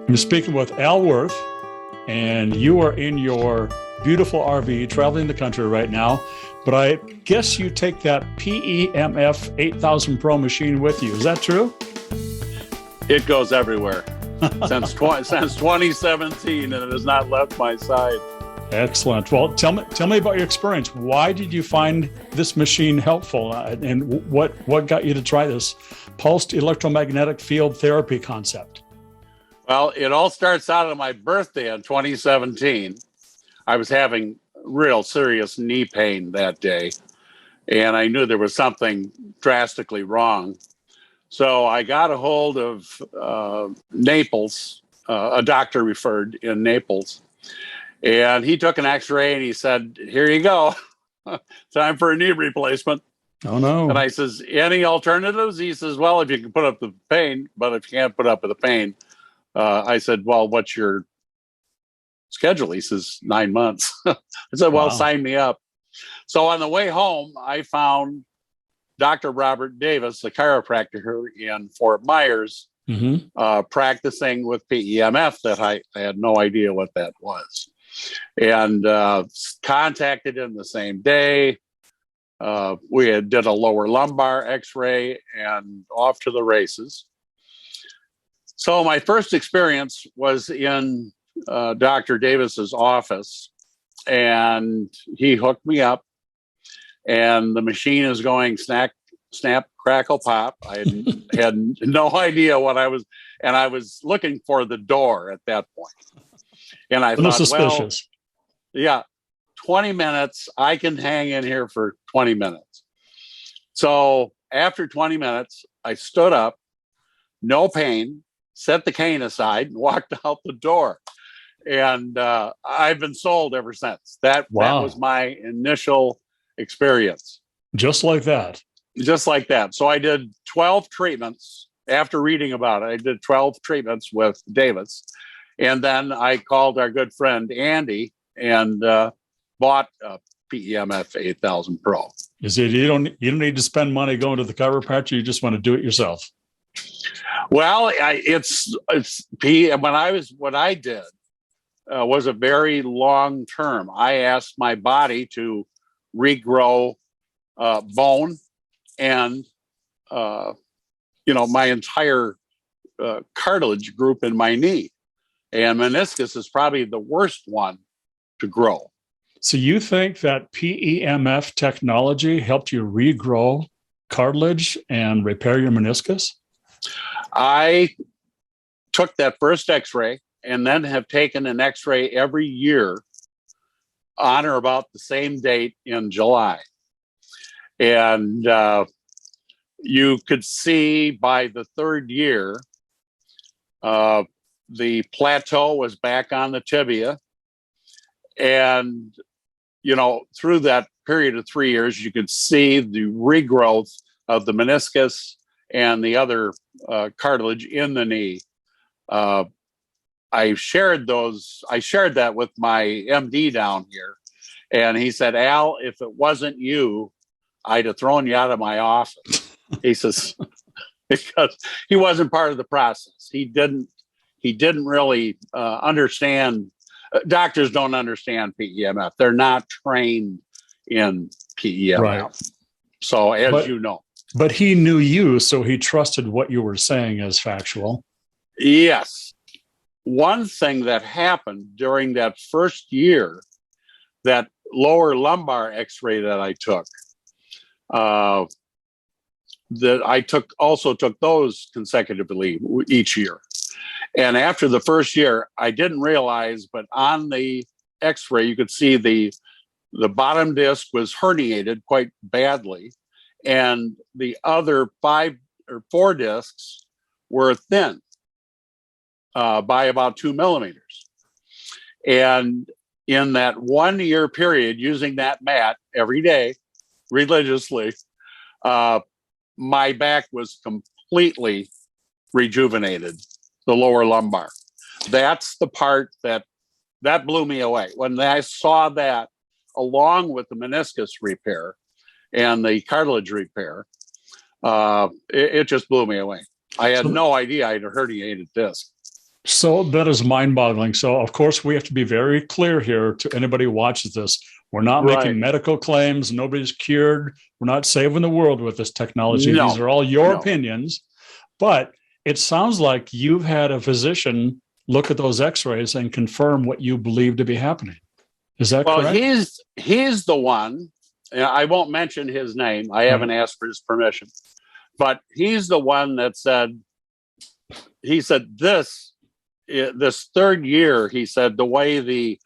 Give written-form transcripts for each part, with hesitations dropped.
I'm speaking with Al Werth, and you are in your beautiful RV traveling the country right now. But I guess you take that PEMF 8000 Pro machine with you. Is that true? It goes everywhere since 2017, and it has not left my side. Excellent. Well, tell me about your experience. Why did you find this machine helpful, and what got you to try this pulsed electromagnetic field therapy concept? Well, it all starts out on my birthday in 2017. I was having real serious knee pain that day, and I knew there was something drastically wrong. So I got a hold of Naples, a doctor referred in Naples, and he took an x-ray and he said, "Here you go. Time for a knee replacement." Oh, no. And I says, "Any alternatives?" He says, "Well, if you can put up the pain, but if you can't put up with the pain." I said, "Well, what's your schedule?" He says, 9 months. I said, "Well, Wow. Sign me up." So on the way home, I found Dr. Robert Davis, a chiropractor in Fort Myers, practicing with PEMF that I had no idea what that was. And contacted him the same day. We did a lower lumbar x-ray and off to the races. So my first experience was in Dr. Davis's office, and he hooked me up, and the machine is going snap, crackle, pop. I had no idea what I was, and I was looking for the door at that point. And I thought, suspicious. well, yeah, 20 minutes, I can hang in here for 20 minutes. So after 20 minutes, I stood up, no pain, set the cane aside, and walked out the door. And I've been sold ever since. That was my initial experience. Just like that. Just like that. So I did 12 treatments. After reading about it, I did 12 treatments with Davis. And then I called our good friend Andy and bought a PEMF 8000 Pro. Is it you don't need to spend money going to the chiropractor, you just want to do it yourself? Well, what I did was a very long term. I asked my body to regrow bone and my entire cartilage group in my knee, and meniscus is probably the worst one to grow. So you think that PEMF technology helped you regrow cartilage and repair your meniscus? I took that first x-ray and then have taken an x-ray every year on or about the same date in July. And you could see by the third year, the plateau was back on the tibia. And, through that period of 3 years, you could see the regrowth of the meniscus and the other cartilage in the knee. I shared that with my MD down here, and he said, "Al, if it wasn't you, I'd have thrown you out of my office." He says, because he wasn't part of the process. He didn't really understand. Doctors don't understand PEMF. They're not trained in PEMF. Right. So as you know. But he knew you, so he trusted what you were saying as factual. Yes. One thing that happened during that first year, that lower lumbar x-ray that I took, that I also took those consecutively each year. And after the first year, I didn't realize, but on the x-ray, you could see the bottom disc was herniated quite badly. And the other 5 or 4 discs were thin by about 2 millimeters. And in that 1 year period, using that mat every day religiously, my back was completely rejuvenated, the lower lumbar. That's the part that blew me away. When I saw that, along with the meniscus repair and the cartilage repair, it just blew me away. I had no idea I had a herniated disc. So that is mind-boggling. So of course we have to be very clear here to anybody who watches this. We're not Right. making medical claims. Nobody's cured. We're not saving the world with this technology. These No, are all your no. opinions. But it sounds like you've had a physician look at those x-rays and confirm what you believe to be happening. Is that Well, correct? he's the one. I won't mention his name. I haven't asked for his permission, but he's the one that said. He said this third year. He said the way the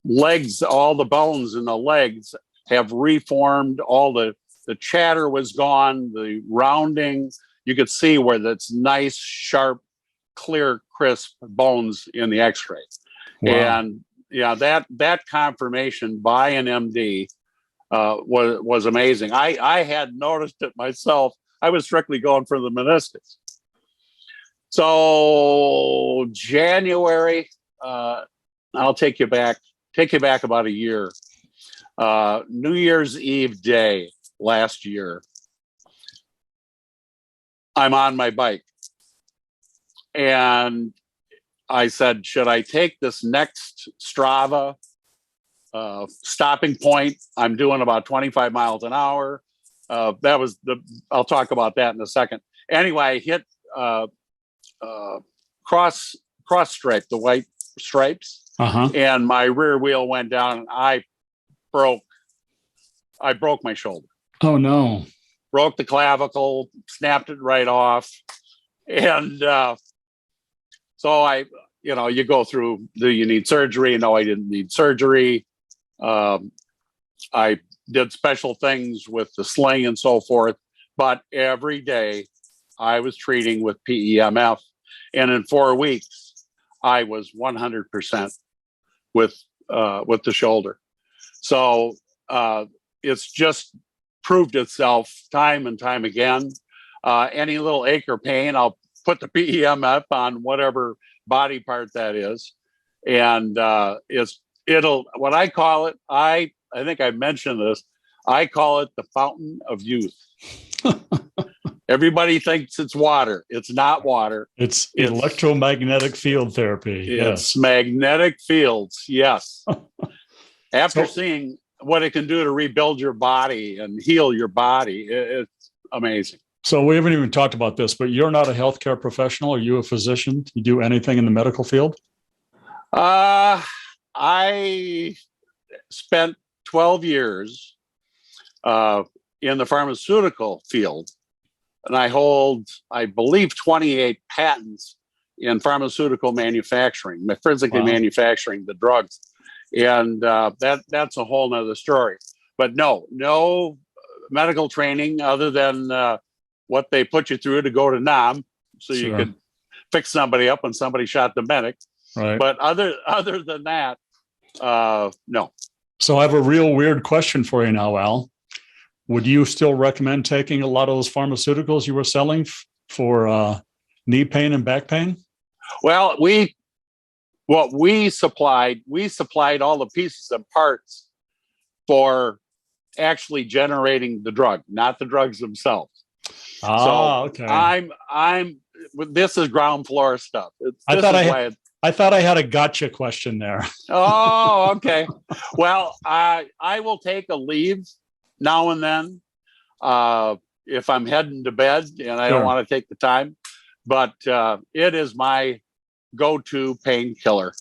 legs, all the bones in the legs have reformed. All the chatter was gone. The rounding, you could see where that's nice, sharp, clear, crisp bones in the X-ray. Wow. And yeah, that confirmation by an MD was amazing. I had noticed it myself. I was strictly going for the meniscus. So January, I'll take you back about a year. New Year's Eve day last year, I'm on my bike. And I said, should I take this next Strava stopping point? I'm doing about 25 miles an hour. I'll talk about that in a second. Anyway, I hit cross stripe, the white stripes, and my rear wheel went down, and I broke my shoulder. Oh no! Broke the clavicle, snapped it right off, and so you go through. Do you need surgery? No, I didn't need surgery. I did special things with the sling and so forth, but every day I was treating with PEMF, and in 4 weeks I was 100% with the shoulder. So it's just proved itself time and time again. Any little ache or pain, I'll put the PEMF on whatever body part that is, and it'll what I call it. I think I mentioned this. I call it the fountain of youth. Everybody thinks it's water. It's not water. It's electromagnetic field therapy. It's magnetic fields. Yes. After seeing what it can do to rebuild your body and heal your body, it's amazing. So we haven't even talked about this, but you're not a healthcare professional. Are you a physician? You do anything in the medical field? I spent 12 years in the pharmaceutical field, and I hold, I believe, 28 patents in pharmaceutical manufacturing, physically manufacturing the drugs. And that's a whole nother story. But no medical training other than what they put you through to go to NAM, so you could fix somebody up when somebody shot the medic. Right. But other than that, no. So I have a real weird question for you now, Al. Would you still recommend taking a lot of those pharmaceuticals you were selling for knee pain and back pain? Well, we supplied all the pieces and parts for actually generating the drug, not the drugs themselves. Okay. This is ground floor stuff. I thought I had a gotcha question there. Oh, okay. Well, I will take a leave now and then if I'm heading to bed and I don't want to take the time. But it is my go-to painkiller.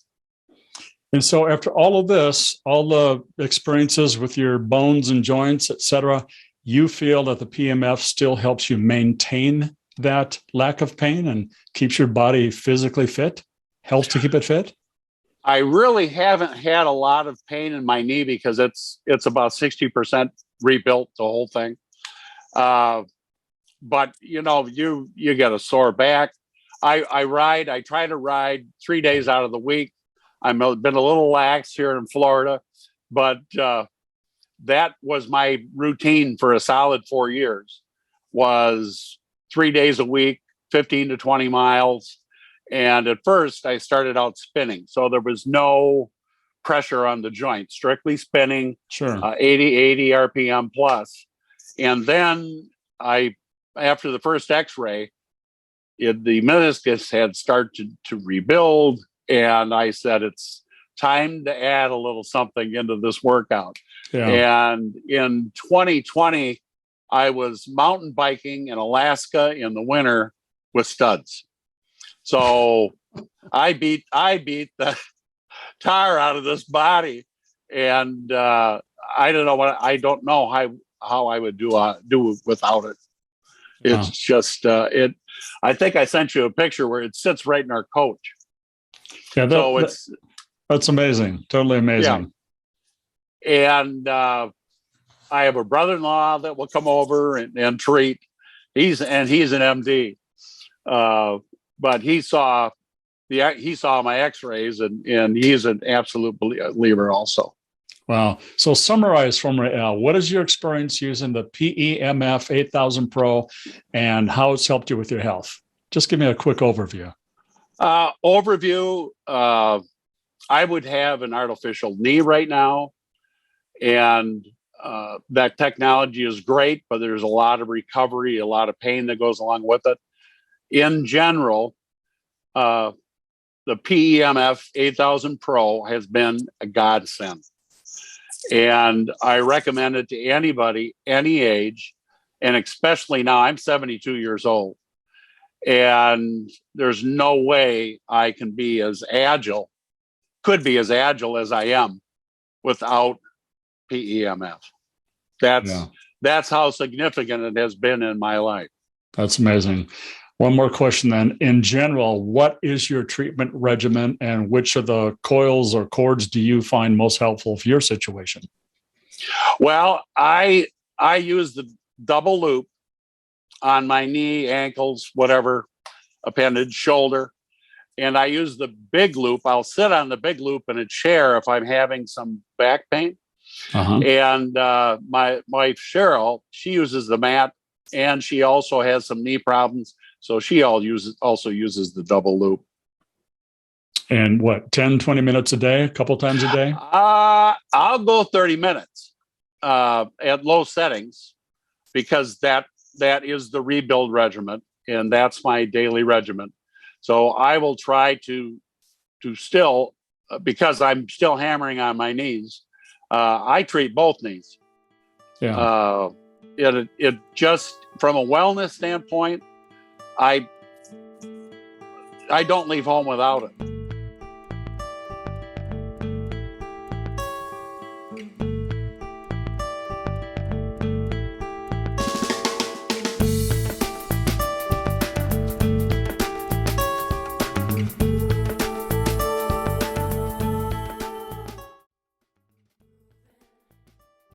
And so after all of this, all the experiences with your bones and joints, et cetera, you feel that the PEMF still helps you maintain that lack of pain and keeps your body physically fit, helps to keep it fit? I really haven't had a lot of pain in my knee because it's about 60% rebuilt, the whole thing. But you get a sore back. I try to ride 3 days out of the week. I've been a little lax here in Florida, but that was my routine for a solid 4 years, was 3 days a week, 15 to 20 miles. And at first I started out spinning. So there was no pressure on the joint, strictly spinning, 80 RPM plus. And then after the first x-ray, the meniscus had started to rebuild, and I said, it's time to add a little something into this workout. Yeah. And in 2020, I was mountain biking in Alaska in the winter with studs. So I beat the tar out of this body, and I don't know how I would do without it. It's just it. I think I sent you a picture where it sits right in our coach. Yeah, that's amazing. Totally amazing. Yeah. And I have a brother-in-law that will come over and treat. He's an MD, but he saw my X-rays, and he's an absolute believer also. Wow. So summarize for me, Al, what is your experience using the PEMF 8000 Pro and how it's helped you with your health? Just give me a quick overview. I would have an artificial knee right now, and that technology is great, but there's a lot of recovery, a lot of pain that goes along with it. In general, the PEMF 8000 Pro has been a godsend. And I recommend it to anybody, any age, and especially now. I'm 72 years old, and there's no way I could be as agile as I am without PEMF. That's how significant it has been in my life. That's amazing. One more question then. In general, what is your treatment regimen, and which of the coils or cords do you find most helpful for your situation? Well, I use the double loop on my knee, ankles, whatever, appendage, shoulder. And I use the big loop. I'll sit on the big loop in a chair if I'm having some back pain. And my wife, Cheryl, she uses the mat, and she also has some knee problems. So she also uses the double loop. And what, 10, 20 minutes a day, a couple times a day? I'll go 30 minutes at low settings, because that is the rebuild regimen, and that's my daily regimen. So I will try to still, because I'm still hammering on my knees. I treat both knees. Yeah. It just, from a wellness standpoint, I don't leave home without it.